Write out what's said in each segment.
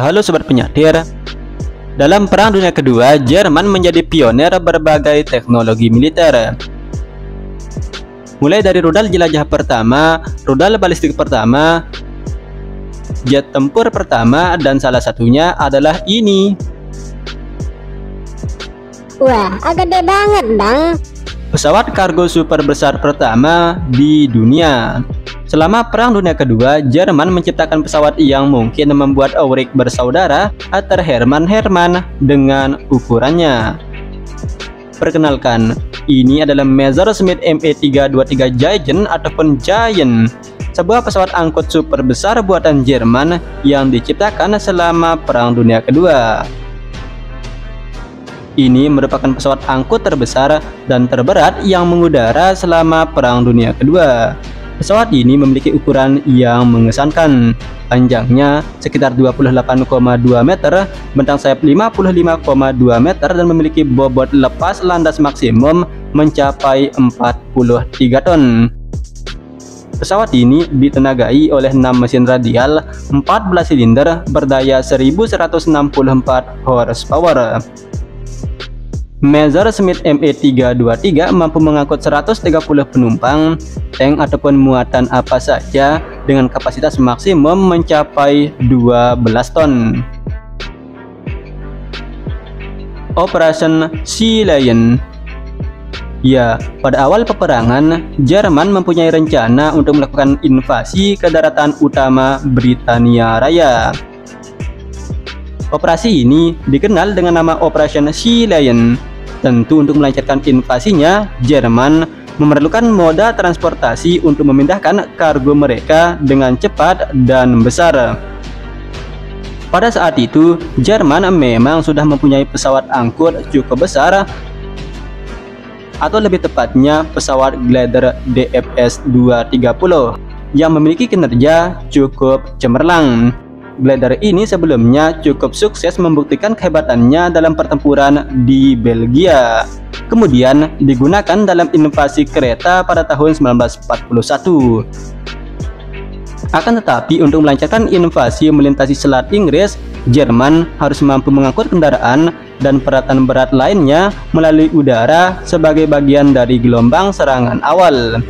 Halo Sobat Penyatir. Dalam Perang Dunia Kedua, Jerman menjadi pionir berbagai teknologi militer. Mulai dari rudal jelajah pertama, rudal balistik pertama, jet tempur pertama, dan salah satunya adalah ini. Wah, gede banget dong. Pesawat kargo super besar pertama di dunia. Selama Perang Dunia Kedua, Jerman menciptakan pesawat yang mungkin membuat Auric bersaudara atau Hermann dengan ukurannya. Perkenalkan, ini adalah Messerschmitt Me-323 Giant ataupun Giant, sebuah pesawat angkut super besar buatan Jerman yang diciptakan selama Perang Dunia Kedua. Ini merupakan pesawat angkut terbesar dan terberat yang mengudara selama Perang Dunia Kedua. Pesawat ini memiliki ukuran yang mengesankan. Panjangnya sekitar 28,2 meter, bentang sayap 55,2 meter, dan memiliki bobot lepas landas maksimum mencapai 43 ton. Pesawat ini ditenagai oleh 6 mesin radial 14 silinder berdaya 1164 horsepower. Messerschmitt Me-323 mampu mengangkut 130 penumpang, tank ataupun muatan apa saja dengan kapasitas maksimum mencapai 12 ton. Operation Sea Lion. Ya, pada awal peperangan, Jerman mempunyai rencana untuk melakukan invasi ke daratan utama Britania Raya. Operasi ini dikenal dengan nama Operation Sea Lion. Tentu untuk melancarkan invasinya, Jerman memerlukan moda transportasi untuk memindahkan kargo mereka dengan cepat dan besar. Pada saat itu, Jerman memang sudah mempunyai pesawat angkut cukup besar, atau lebih tepatnya pesawat glider DFS-230 yang memiliki kinerja cukup cemerlang. Glider ini sebelumnya cukup sukses membuktikan kehebatannya dalam pertempuran di Belgia. Kemudian digunakan dalam invasi kereta pada tahun 1941. Akan tetapi untuk melancarkan invasi melintasi Selat Inggris, Jerman harus mampu mengangkut kendaraan dan peralatan berat lainnya melalui udara sebagai bagian dari gelombang serangan awal.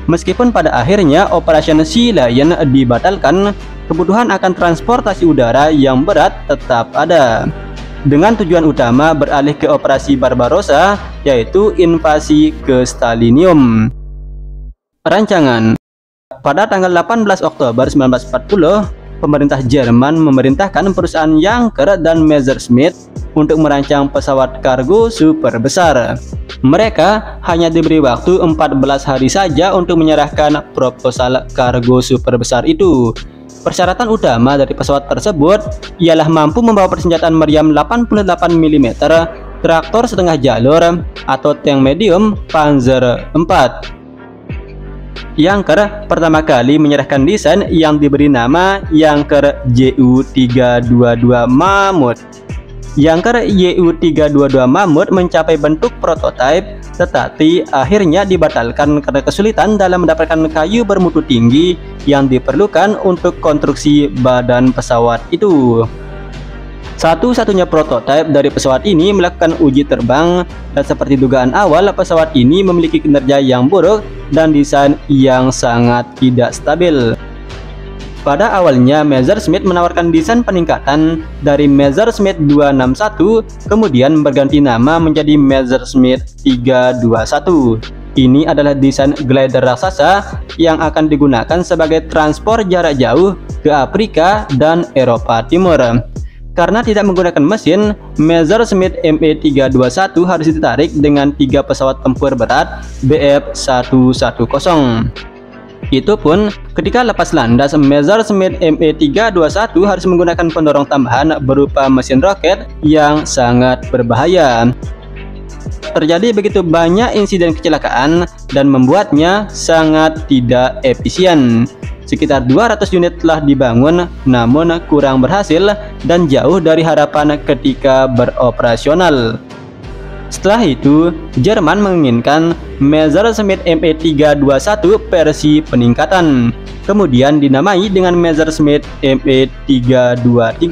Meskipun pada akhirnya Operation Sea Lion dibatalkan, kebutuhan akan transportasi udara yang berat tetap ada. Dengan tujuan utama beralih ke Operasi Barbarossa, yaitu invasi ke Stalinium. Rancangan. Pada tanggal 18 Oktober 1940, pemerintah Jerman memerintahkan perusahaan Yanker dan Messerschmitt untuk merancang pesawat kargo super besar. Mereka hanya diberi waktu 14 hari saja untuk menyerahkan proposal kargo super besar itu. Persyaratan utama dari pesawat tersebut ialah mampu membawa persenjataan meriam 88 mm, traktor setengah jalur, atau tank medium Panzer IV. Yanker pertama kali menyerahkan desain yang diberi nama Yanker Ju-322 Mammoth. Yanker Ju-322 Mammoth mencapai bentuk prototipe, tetapi akhirnya dibatalkan karena kesulitan dalam mendapatkan kayu bermutu tinggi yang diperlukan untuk konstruksi badan pesawat itu. Satu-satunya prototipe dari pesawat ini melakukan uji terbang, dan seperti dugaan awal, pesawat ini memiliki kinerja yang buruk dan desain yang sangat tidak stabil. Pada awalnya, Messerschmitt menawarkan desain peningkatan dari Messerschmitt 261, kemudian berganti nama menjadi Messerschmitt 321. Ini adalah desain glider raksasa yang akan digunakan sebagai transport jarak jauh ke Afrika dan Eropa Timur. Karena tidak menggunakan mesin, Messerschmitt Me-321 harus ditarik dengan 3 pesawat tempur berat Bf-110. Itu pun ketika lepas landas, Messerschmitt Me-321 harus menggunakan pendorong tambahan berupa mesin roket yang sangat berbahaya. Terjadi begitu banyak insiden kecelakaan dan membuatnya sangat tidak efisien. Sekitar 200 unit telah dibangun, namun kurang berhasil dan jauh dari harapan ketika beroperasional. Setelah itu, Jerman menginginkan Messerschmitt Me-321 versi peningkatan, kemudian dinamai dengan Messerschmitt Me-323.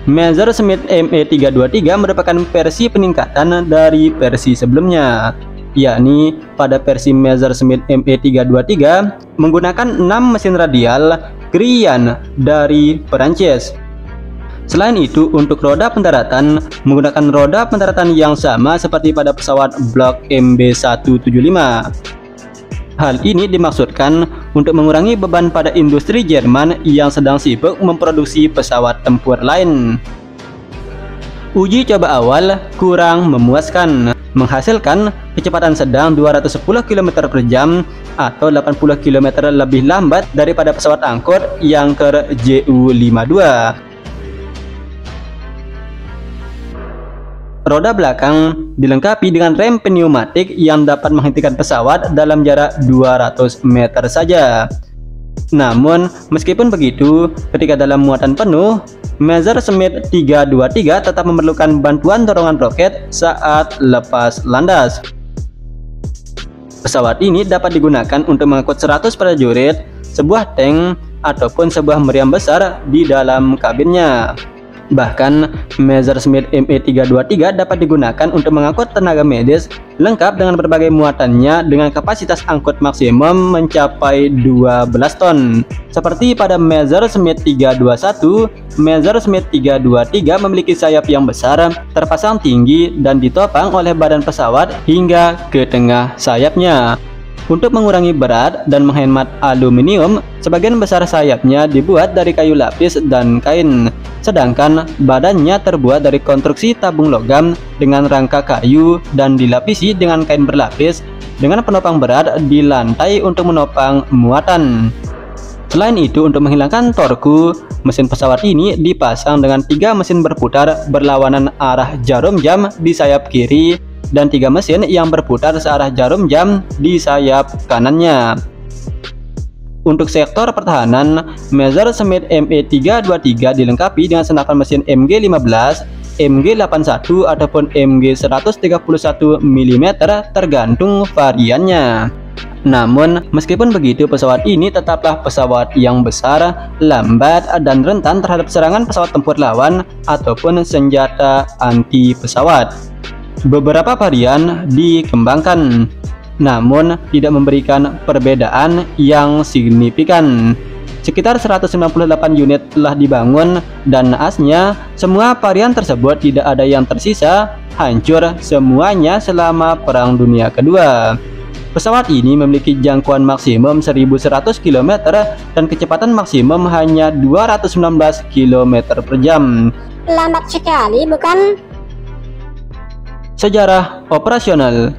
Messerschmitt Me-323 merupakan versi peningkatan dari versi sebelumnya, yakni pada versi Messerschmitt Me-323 menggunakan 6 mesin radial Krian dari Perancis. Selain itu, untuk roda pendaratan menggunakan roda pendaratan yang sama seperti pada pesawat Block MB175. Hal ini dimaksudkan untuk mengurangi beban pada industri Jerman yang sedang sibuk memproduksi pesawat tempur lain. Uji coba awal kurang memuaskan, menghasilkan kecepatan sedang 210 km per jam atau 80 km lebih lambat daripada pesawat angkut Yanker Ju-52. Roda belakang dilengkapi dengan rem pneumatik yang dapat menghentikan pesawat dalam jarak 200 meter saja. Namun, meskipun begitu, ketika dalam muatan penuh, Messerschmitt 323 tetap memerlukan bantuan dorongan roket saat lepas landas. Pesawat ini dapat digunakan untuk mengangkut 100 prajurit, sebuah tank, ataupun sebuah meriam besar di dalam kabinnya. Bahkan, Messerschmitt Me-323 dapat digunakan untuk mengangkut tenaga medis lengkap dengan berbagai muatannya dengan kapasitas angkut maksimum mencapai 12 ton. Seperti pada Messerschmitt 321, Messerschmitt 323 memiliki sayap yang besar, terpasang tinggi, dan ditopang oleh badan pesawat hingga ke tengah sayapnya. Untuk mengurangi berat dan menghemat aluminium, sebagian besar sayapnya dibuat dari kayu lapis dan kain, sedangkan badannya terbuat dari konstruksi tabung logam dengan rangka kayu dan dilapisi dengan kain berlapis dengan penopang berat di lantai untuk menopang muatan. Selain itu, untuk menghilangkan torku, mesin pesawat ini dipasang dengan 3 mesin berputar berlawanan arah jarum jam di sayap kiri dan 3 mesin yang berputar searah jarum jam di sayap kanannya. Untuk sektor pertahanan, Messerschmitt Me-323 dilengkapi dengan senapan mesin MG-15, MG-81 ataupun MG-131 mm tergantung variannya. Namun, meskipun begitu, pesawat ini tetaplah pesawat yang besar, lambat, dan rentan terhadap serangan pesawat tempur lawan ataupun senjata anti pesawat. Beberapa varian dikembangkan, namun tidak memberikan perbedaan yang signifikan. Sekitar 198 unit telah dibangun dan naasnya semua varian tersebut tidak ada yang tersisa, hancur semuanya selama Perang Dunia Kedua. Pesawat ini memiliki jangkauan maksimum 1100 km dan kecepatan maksimum hanya 219 km per jam. Lambat sekali, bukan? Sejarah operasional.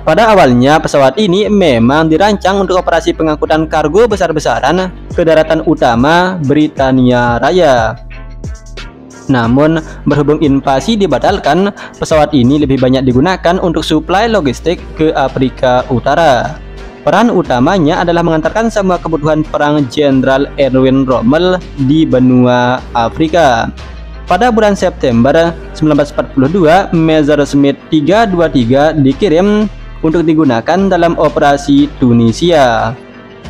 Pada awalnya pesawat ini memang dirancang untuk operasi pengangkutan kargo besar-besaran ke daratan utama Britania Raya. Namun, berhubung invasi dibatalkan, pesawat ini lebih banyak digunakan untuk suplai logistik ke Afrika Utara. Peran utamanya adalah mengantarkan semua kebutuhan perang Jenderal Erwin Rommel di benua Afrika. Pada bulan September 1942, Messerschmitt 323 dikirim untuk digunakan dalam operasi Tunisia.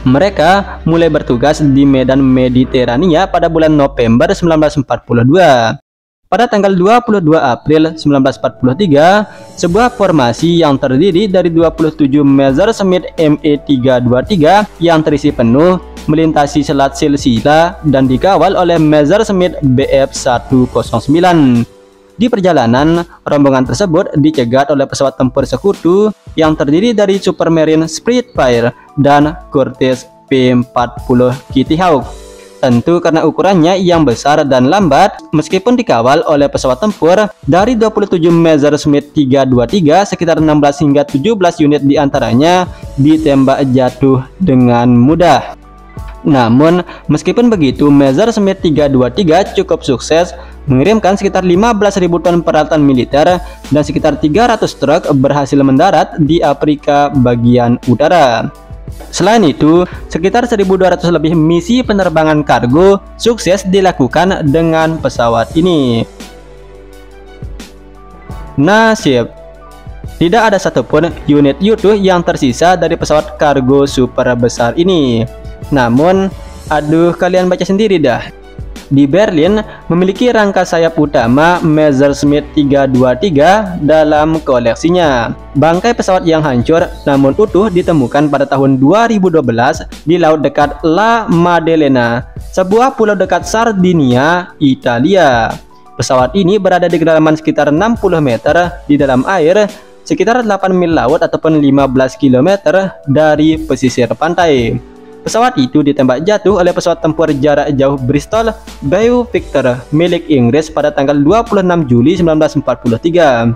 Mereka mulai bertugas di medan Mediterania pada bulan November 1942. Pada tanggal 22 April 1943, sebuah formasi yang terdiri dari 27 Messerschmitt Me-323 yang terisi penuh melintasi Selat Silsila dan dikawal oleh Messerschmitt Bf-109. Di perjalanan, rombongan tersebut dicegat oleh pesawat tempur sekutu yang terdiri dari Supermarine Spitfire dan Curtiss P-40 Kitty Hawk. Tentu karena ukurannya yang besar dan lambat, meskipun dikawal oleh pesawat tempur, dari 27 Messerschmitt 323, sekitar 16 hingga 17 unit diantaranya ditembak jatuh dengan mudah. Namun, meskipun begitu, Messerschmitt 323 cukup sukses mengirimkan sekitar 15.000 ton peralatan militer dan sekitar 300 truk berhasil mendarat di Afrika bagian utara. Selain itu, sekitar 1.200 lebih misi penerbangan kargo sukses dilakukan dengan pesawat ini. Nasib. Tidak ada satupun unit U-2 yang tersisa dari pesawat kargo super besar ini. Namun, aduh, kalian baca sendiri dah. Di Berlin memiliki rangka sayap utama Messerschmitt 323 dalam koleksinya. Bangkai pesawat yang hancur namun utuh ditemukan pada tahun 2012 di laut dekat La Maddalena, sebuah pulau dekat Sardinia, Italia. Pesawat ini berada di kedalaman sekitar 60 meter di dalam air, sekitar 8 mil laut ataupun 15 km dari pesisir pantai. Pesawat itu ditembak jatuh oleh pesawat tempur jarak jauh Bristol Beau Victor milik Inggris pada tanggal 26 Juli 1943.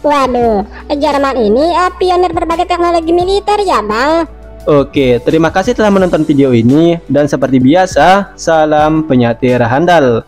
Waduh, Jerman ini pionir berbagai teknologi militer ya bang. Oke, terima kasih telah menonton video ini dan seperti biasa, salam penyatir handal.